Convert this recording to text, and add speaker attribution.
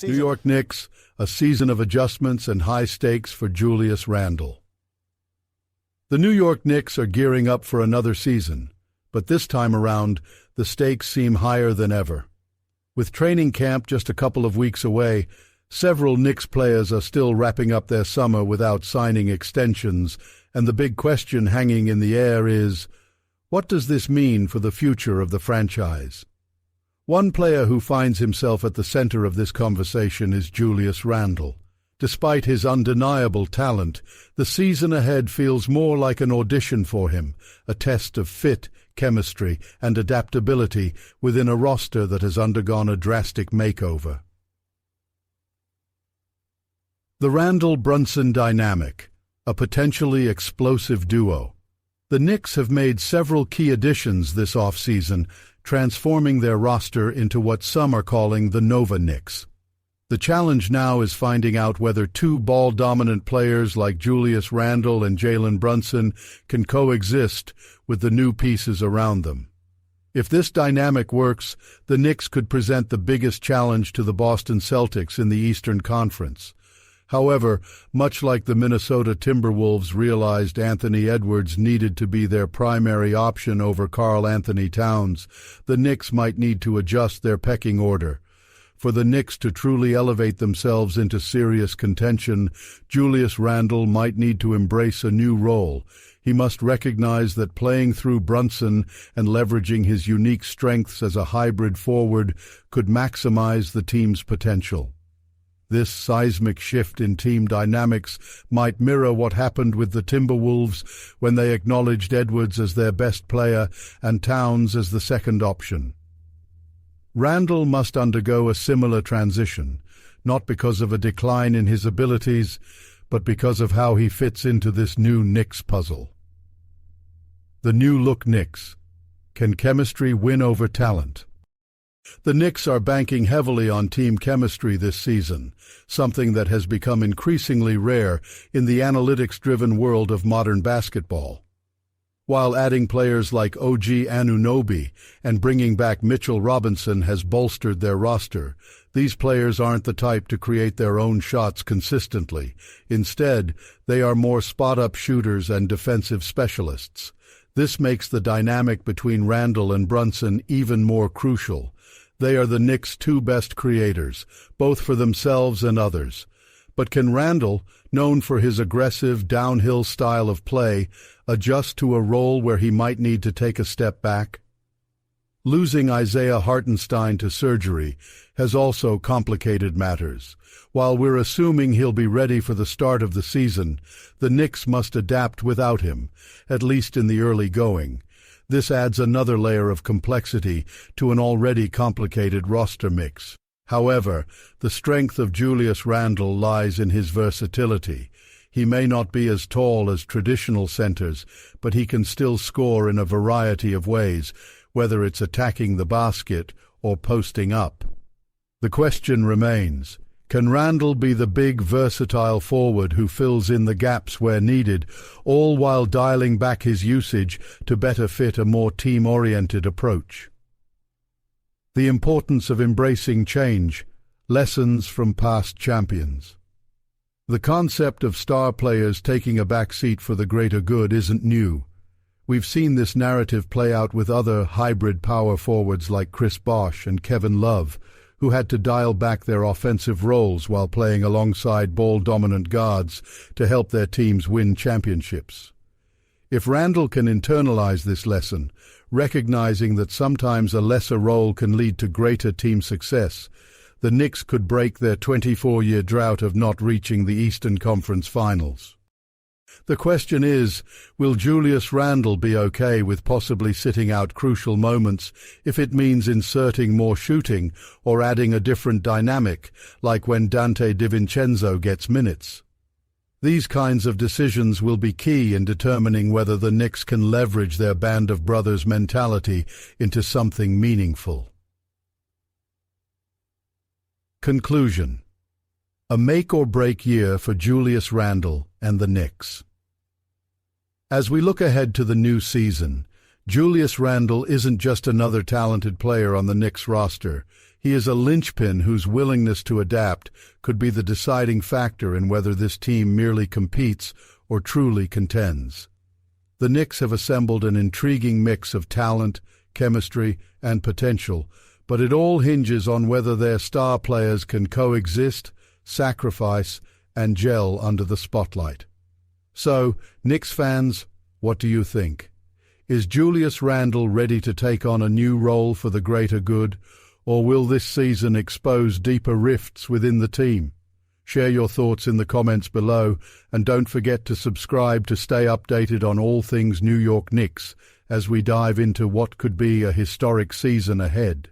Speaker 1: New York Knicks, a season of adjustments and high stakes for Julius Randle. The New York Knicks are gearing up for another season, but this time around, the stakes seem higher than ever. With training camp just a couple of weeks away, several Knicks players are still wrapping up their summer without signing extensions, and the big question hanging in the air is, what does this mean for the future of the franchise? One player who finds himself at the center of this conversation is Julius Randle. Despite his undeniable talent, the season ahead feels more like an audition for him, a test of fit, chemistry, and adaptability within a roster that has undergone a drastic makeover. The Randle-Brunson dynamic, a potentially explosive duo. The Knicks have made several key additions this offseason, transforming their roster into what some are calling the Nova Knicks. The challenge now is finding out whether two ball-dominant players like Julius Randle and Jalen Brunson can coexist with the new pieces around them. If this dynamic works, the Knicks could present the biggest challenge to the Boston Celtics in the Eastern Conference. However, much like the Minnesota Timberwolves realized Anthony Edwards needed to be their primary option over Karl Anthony Towns, the Knicks might need to adjust their pecking order. For the Knicks to truly elevate themselves into serious contention, Julius Randle might need to embrace a new role. He must recognize that playing through Brunson and leveraging his unique strengths as a hybrid forward could maximize the team's potential. This seismic shift in team dynamics might mirror what happened with the Timberwolves when they acknowledged Edwards as their best player and Towns as the second option. Randle must undergo a similar transition, not because of a decline in his abilities, but because of how he fits into this new Knicks puzzle. The new-look Knicks. Can chemistry win over talent? The Knicks are banking heavily on team chemistry this season, something that has become increasingly rare in the analytics-driven world of modern basketball. While adding players like OG Anunoby and bringing back Mitchell Robinson has bolstered their roster, these players aren't the type to create their own shots consistently. Instead, they are more spot-up shooters and defensive specialists. This makes the dynamic between Randle and Brunson even more crucial. They are the Knicks' two best creators, both for themselves and others. But can Randle, known for his aggressive, downhill style of play, adjust to a role where he might need to take a step back? Losing Isaiah Hartenstein to surgery has also complicated matters. While we're assuming he'll be ready for the start of the season, the Knicks must adapt without him, at least in the early going. This adds another layer of complexity to an already complicated roster mix. However, the strength of Julius Randle lies in his versatility. He may not be as tall as traditional centers, but he can still score in a variety of ways, whether it's attacking the basket or posting up. The question remains, can Randle be the big, versatile forward who fills in the gaps where needed, all while dialing back his usage to better fit a more team-oriented approach? The importance of embracing change, lessons from past champions. The concept of star players taking a back seat for the greater good isn't new. We've seen this narrative play out with other hybrid power forwards like Chris Bosh and Kevin Love, who had to dial back their offensive roles while playing alongside ball-dominant guards to help their teams win championships. If Randle can internalize this lesson, recognizing that sometimes a lesser role can lead to greater team success, the Knicks could break their 24-year drought of not reaching the Eastern Conference Finals. The question is, will Julius Randle be okay with possibly sitting out crucial moments if it means inserting more shooting or adding a different dynamic, like when Dante DiVincenzo gets minutes? These kinds of decisions will be key in determining whether the Knicks can leverage their band of brothers mentality into something meaningful. Conclusion. A make-or-break year for Julius Randle and the Knicks. As we look ahead to the new season, Julius Randle isn't just another talented player on the Knicks roster. He is a linchpin whose willingness to adapt could be the deciding factor in whether this team merely competes or truly contends. The Knicks have assembled an intriguing mix of talent, chemistry, and potential, but it all hinges on whether their star players can coexist, sacrifice, and gel under the spotlight. So, Knicks fans, what do you think? Is Julius Randle ready to take on a new role for the greater good, or will this season expose deeper rifts within the team? Share your thoughts in the comments below, and don't forget to subscribe to stay updated on all things New York Knicks as we dive into what could be a historic season ahead.